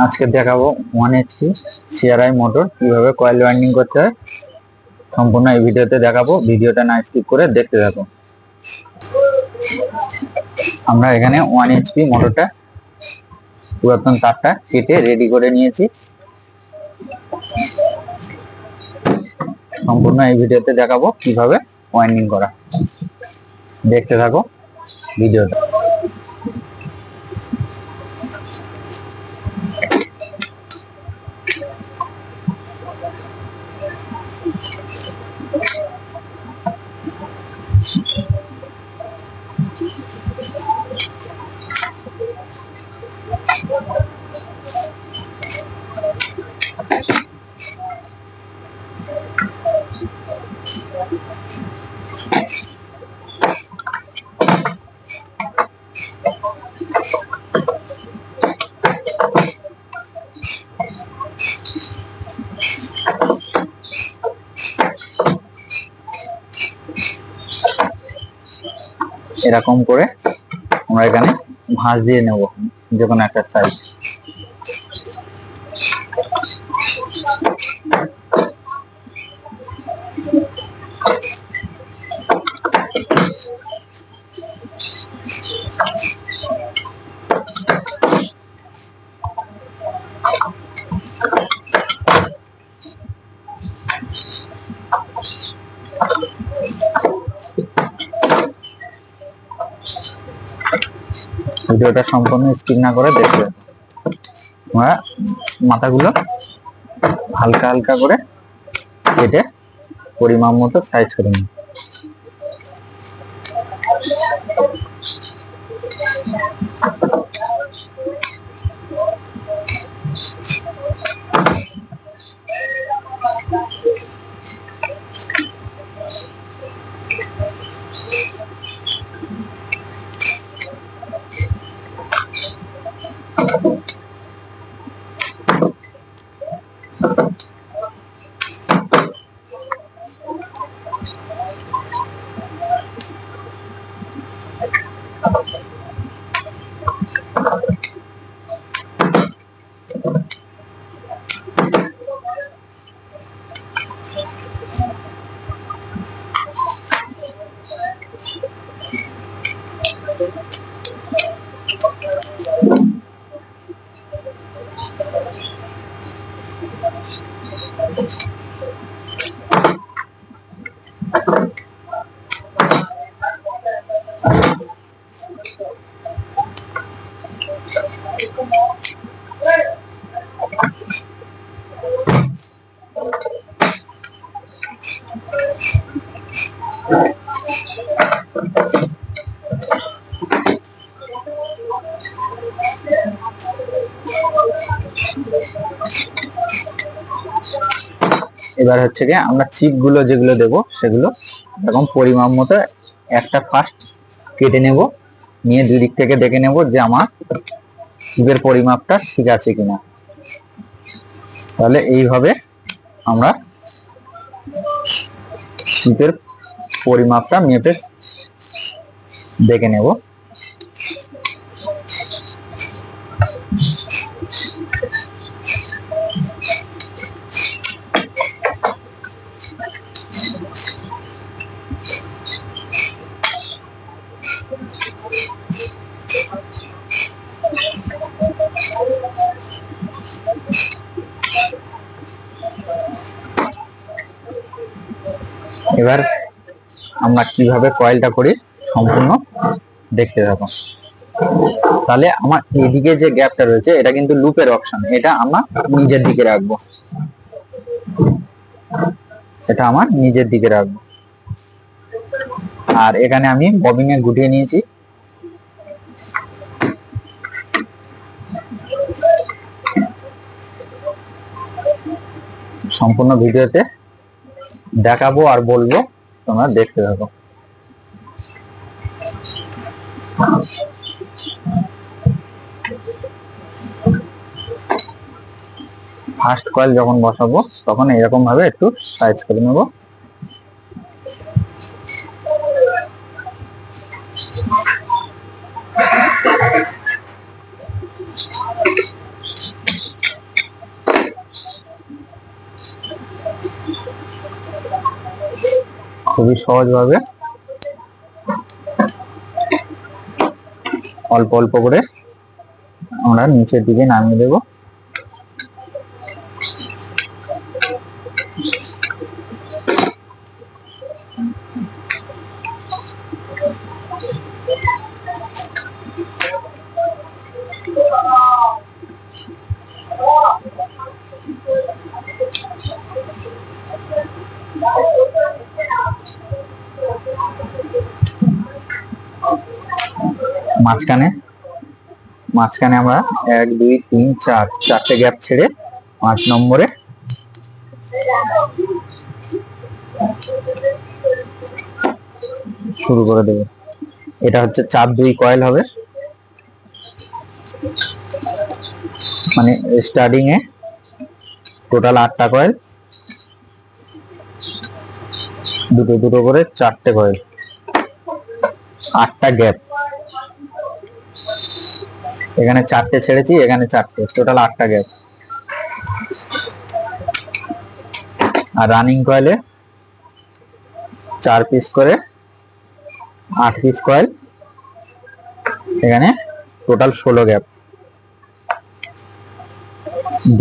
আজকে দেখাবো 1 HP CRI motor কিভাবে কয়েল ওয়াইন্ডিং করতে হয়। সম্পূর্ণ এই ভিডিওতে দেখাবো, ভিডিওটা না স্কিপ করে দেখতে থাকো। আমরা এখানে 1 HP মোটরটা পুরাতন তারটা কেটে রেডি করে নিয়েছি। সম্পূর্ণ এই ভিডিওতে দেখাবো কিভাবে ওয়াইন্ডিং করা, দেখতে থাকো ভিডিওটা। এরকম করে আমরা এখানে ভাঁজ দিয়ে নেব যে কোনো একটা সাইড। ভিডিওটা সম্পূর্ণ স্কিপ না করে দেখবে। আমরা মাথাগুলো হালকা হালকা করে কেটে পরিমাণ মতো সাইজ করে নিই। এবার হচ্ছে কি আমরা চিপ গুলো যেগুলো দেবো সেগুলো এরকম পরিমাণ মতো একটা ফার্স্ট কেটে নেব, নিয়ে দুই দিক থেকে দেখে নেব যে আমার চিপের পরিমাপটা ঠিক আছে কিনা। তাহলে এইভাবে আমরা চিপের পরিমাপটা মেপে দেখে নেব। এবার আমরা কিভাবে কয়েলটা করি সম্পূর্ণ দেখতে থাকো। তাহলে আমার এদিকে যে গ্যাপটা রয়েছে এটা কিন্তু লুপের অপশন, এটা আমরা নিজের দিকে রাখবো, এটা আমার নিজের দিকে রাখবো। আর এখানে আমি ববিনে গুটিয়ে নিয়েছি। সম্পূর্ণ ভিডিওতে দেখাবো আর বলবো, তোমরা দেখতে থাকো। ফার্স্ট কয়েল যখন বসাবো তখন এরকম ভাবে একটু সাইজ করে নেব। খুবই সহজভাবে অল্প অল্প করে আমরা নিচের দিকে নামিয়ে দেব। মাঝখানে আমরা 1 2 3 4 চারটে গ্যাপ ছেড়ে 5 নম্বরে শুরু করে দেব। এটা হচ্ছে 4-2 কয়েল হবে, মানে স্টার্টিং এ টোটাল 8টা কয়েল, দুটো দুটো করে 4টে কয়েল, 8টা গ্যাপ। এখানে 4টে ছেড়েছি, এখানে 4টে, টোটাল 8টা গ্যাপ। আর রানিং কয়েলে 4 পিস করে 8 পিস কয়েল, এখানে টোটাল 16 গ্যাপ।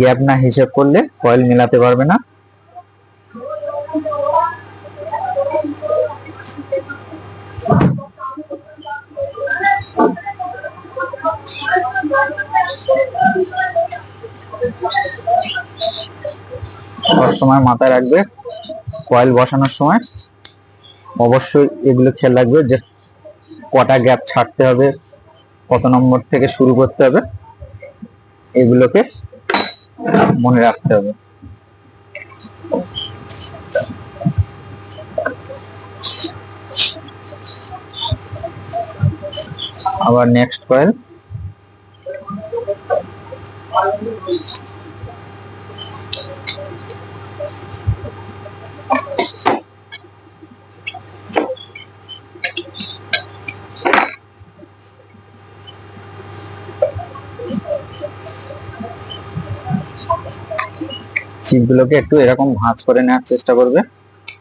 গ্যাপ না হিসেব করলে কয়েল মেলাতে পারবে না। সবসময় মাথায় রাখবে, কয়েল বসানোর সময় অবশ্যই এগুলো খেয়াল রাখবে যে কটা গ্যাপ ছাড়তে হবে, কত নম্বর থেকে শুরু করতে হবে, এগুলোকে মনে রাখতে হবে। আবার নেক্সট কয়েল, চিপগুলোকে একটু এরকম ভাঁজ করে নেওয়ার চেষ্টা করবে,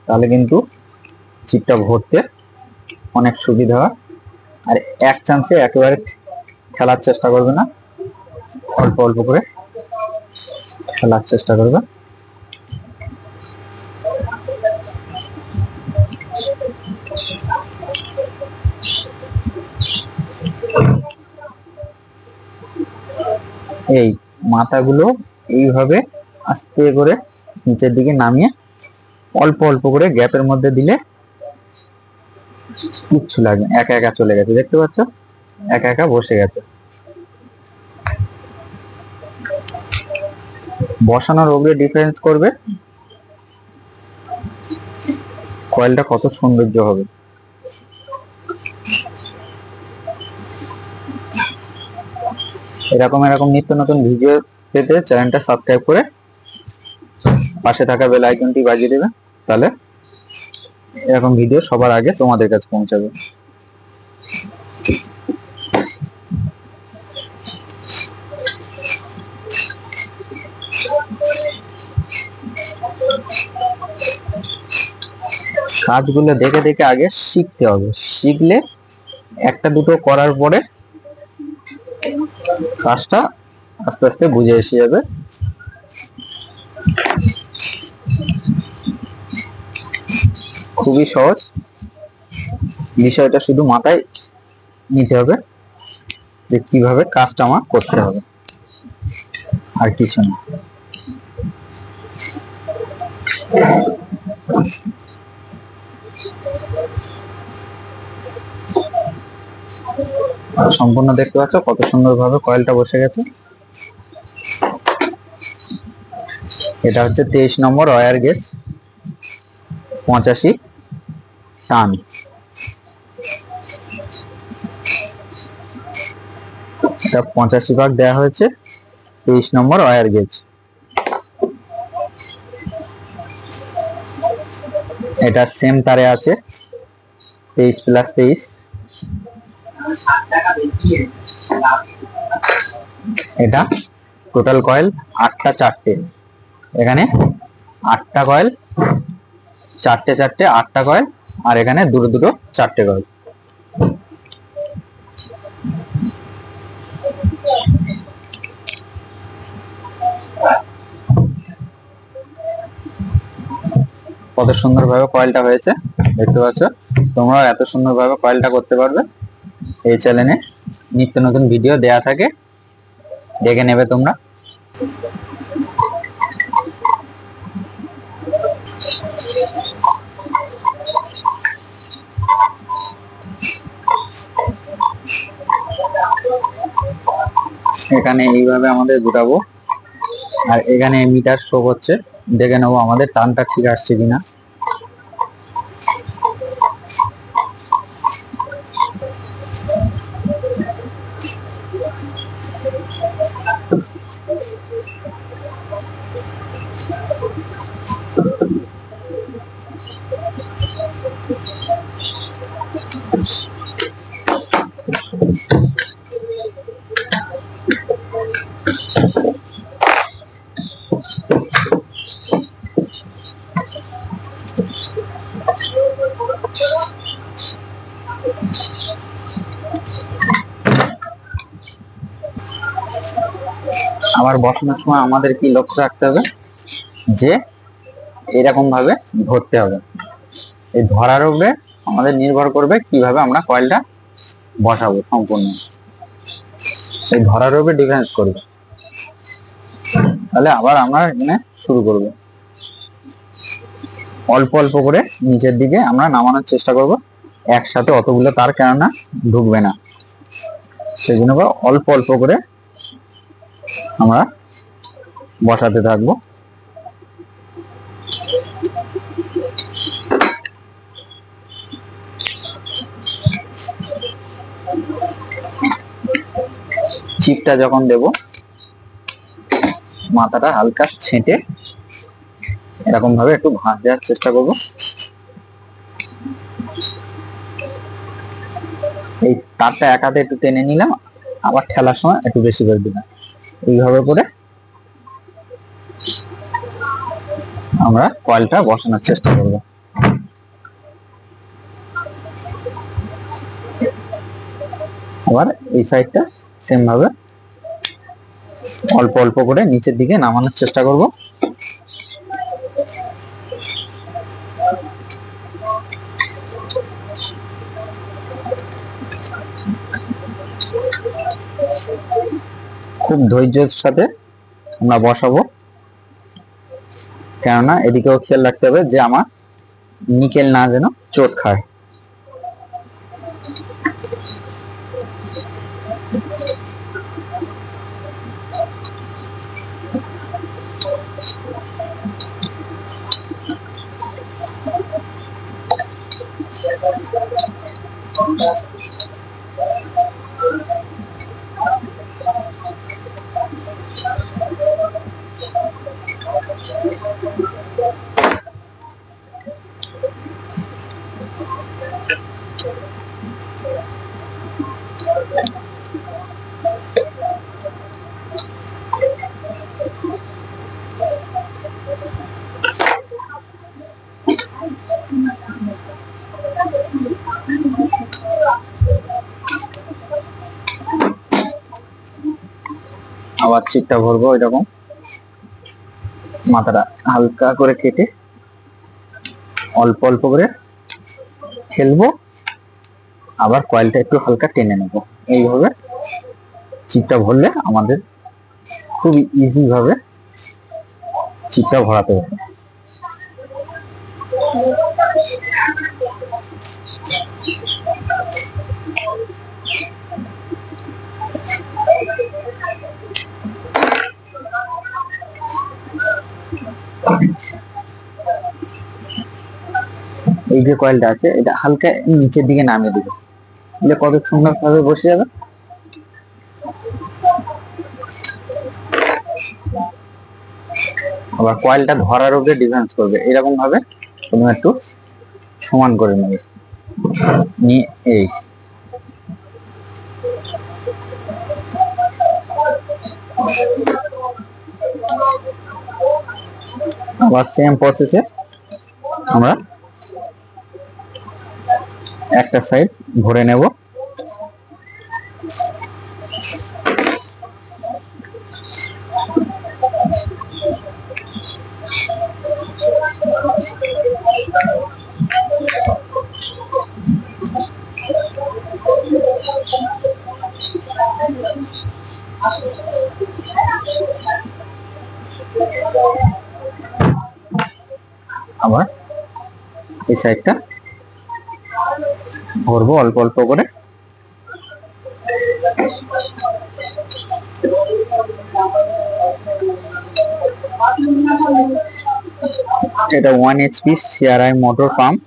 তাহলে কিন্তু চিপটা ভরতে অনেক সুবিধা হয়। আর এক চান্সে একেবারে খেলার চেষ্টা করবে না, অল্প অল্প করে খেলার চেষ্টা করবে। এই মাথাগুলো এইভাবে আস্তে করে নিচের দিকে নামিয়ে অল্প অল্প করে গ্যাপের মধ্যে দিলে কিচ্ছু লাগবে, একা একা চলে গেছে, দেখতে পাচ্ছ, একা একা বসে গেছে। বসানোর উপরে ডিফারেন্স করবে কয়েলটা কত সৌন্দর্য হবে। এরকম নিত্য নতুন ভিডিও পেতে চ্যানেলটা সাবস্ক্রাইব করে পাশে থাকা বেল আইকনটি বাজিয়ে দেবে, তাহলে এরকম ভিডিও সবার আগে তোমাদের কাছে পৌঁছাবে। কাজগুলো দেখে দেখে আগে শিখতে হবে, শিখলে একটা দুটো করার পরে কাজটা আস্তে আস্তে বুঝে এসে যাবে। খুবই সহজ, বিষয়টা শুধু মাথায় নিতে হবে যে কিভাবে কাজটা আমার করতে হবে, আর কিছু না। সম্পূর্ণ দেখতে পাচ্ছ কত সুন্দরভাবে কয়েলটা বসে গেছে। এটা হচ্ছে 23 নম্বর ওয়্যার গেজ, 85 টান। এটা 85 ভাগ দেওয়া হয়েছে, 23 নম্বর ওয়্যার গেজ। এটা সেম তারে আছে 23 + 23। এটা টোটাল কয়েল 8টা 4টে, এখানে 8টা কয়েল, 4টে 4টে 8টা কয়েল, আর এখানে দুটো দুটো 4টে কয়েল। কত সুন্দরভাবে কয়েলটা হয়েছে দেখতে পাচ্ছ। তোমরা এত সুন্দরভাবে কয়েলটা করতে পারবে। এই চ্যানেলে নিত্য নতুন ভিডিও দেয়া থাকে, দেখে নেবে তোমরা। এখানে এইভাবে আমাদের গোটাবো, আর এখানে মিটার শো করছে, দেখে নেবো আমাদের টানটা ঠিক আসছে কিনা। আবার বসানোর সময় আমাদের কি লক্ষ্য রাখতে হবে, যে এরকম ভাবে ধরতে হবে। এই ধরার উপরে আমাদের নির্ভর করবে কিভাবে আমরা কয়েলটা বসাবো। সম্পূর্ণ এই ধরার উপরে ডিফারেন্স করবে। তাহলে আবার আমরা এখানে শুরু করব। অল্প অল্প করে নিচের দিকে আমরা নামানোর চেষ্টা করব। একসাথে অতগুলো তার কেননা ঢুকবে না, সেই জন্য অল্প অল্প করে আমরা বসাতে থাকবো। চিপটা যখন দেব, মাথাটা হালকা ছেঁটে এরকম ভাবে একটু ভাঁজ দেওয়ার চেষ্টা করব। এই তারটা এক হাতে একটু টেনে নিলাম, আবার ঠেলার সময় একটু বেশি করে দিলাম। এইভাবে করে আমরা কয়েলটা বসানোর চেষ্টা করব। আবার এই সাইডটা সেম ভাবে অল্প অল্প করে নিচের দিকে নামানোর চেষ্টা করব। খুব ধৈর্যের সাথে আমরা বসাবো, কেননা এদিকেও খেয়াল রাখতে হবে যে আমার নিকেল না যেন চোট খায়। আবার চিকটা ভরবো, এরকম মাথাটা হালকা করে কেটে অল্প অল্প করে ঠেলবো, আবার কয়েলটা একটু হালকা টেনে নেব। এইভাবে চিপটা ভরলে আমাদের খুবই ইজি ভাবে চিপটা ভরাতে হবে। এই যে কয়েলটা আছে এটা হালকা নিচের দিকে নামিয়ে দিবে, তাহলে কত সুন্দর ভাবে বসে যাবে। আবার কয়েলটা ধরার উপরে ডিফারেন্স করবে, এরকম ভাবে তুমি একটু সমান করে নেবে নিয়ে এই আবার সেম প্রসেসে আমরা একটা সাইড ভরে নেব। আবার এই সাইডটা ভরবো অল্প অল্প করে। এটা 1 HP CRI মোটর পাম্প।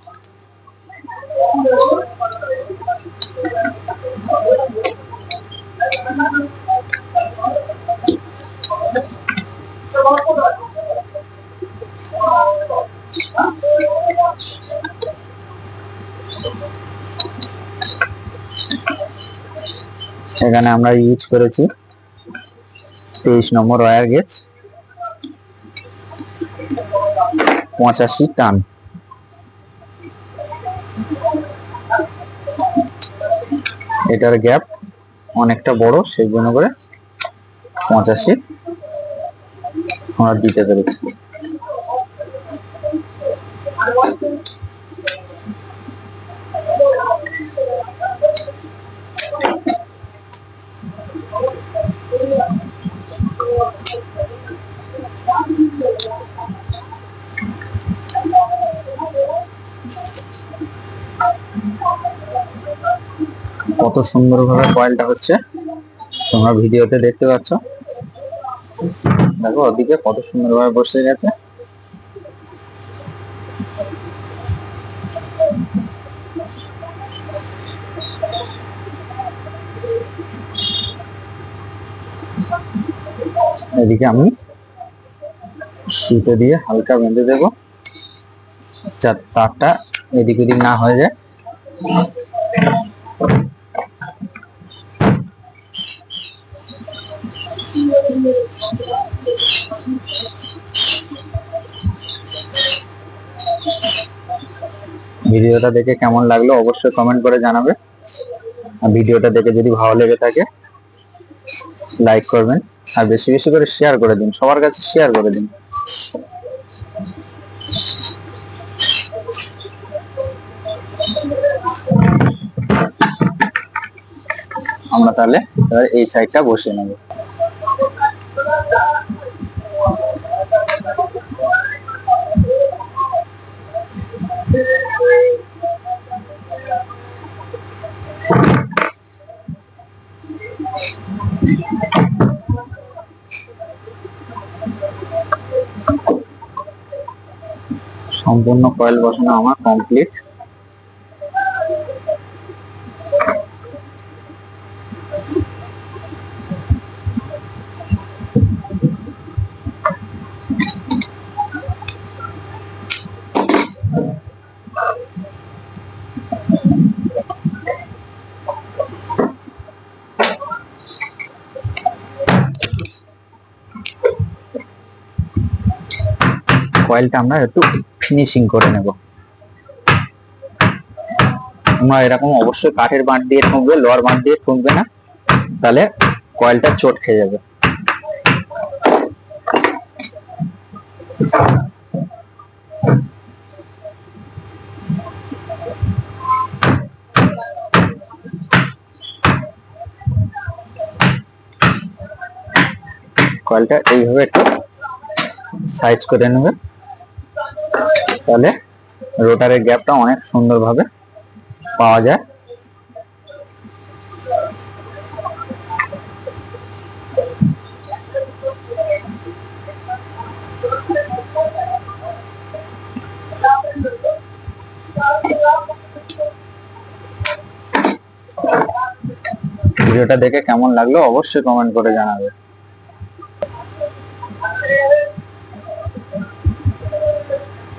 এখানে আমরা ইউজ করেছি 23 নম্বর ওয়্যার গেজ, 85 টান। এটার গ্যাপ অনেকটা বড়, সেই জন্য করে 85 আমরা দিতে পেরেছি। কত সুন্দরভাবে কয়েলটা হচ্ছে তোমরা ভিডিওতে দেখতে পাচ্ছ। দেখো ওদিকে কত সুন্দরভাবে বসে গেছে। এদিকে আমি সুতো দিয়ে হালকা বেঁধে দেবো, যাতে তারটা এদিক ওদিক না হয়ে যায়। ভিডিওটা দেখে কেমন লাগলো অবশ্যই কমেন্ট করে জানাবে। আর ভিডিওটা দেখে যদি ভালো লেগে থাকে লাইক করবেন, আর বেশি বেশি করে শেয়ার করে দিন, সবার কাছে শেয়ার করে দিন। আমরা তাহলে এই সাইডটা বসিয়ে নেব। সম্পূর্ণ কয়েল বসানো আমার কমপ্লিট। কয়েলটা আমরা একটু ফিনিশিং করে নেব। তোমরা এরকম অবশ্যই কাঠের বাঁট দিয়ে ঠুকবে, লোহার বাঁট দিয়ে ঠুকবে না, তাহলে কয়েলটা চট খেয়ে যাবে। কয়েলটা এইভাবে একটু সাইজ করে নেবে, তাহলে রোটারের গ্যাপটা অনেক সুন্দরভাবে পাওয়া যায়। ভিডিওটা দেখে কেমন লাগলো অবশ্যই কমেন্ট করে জানাবে।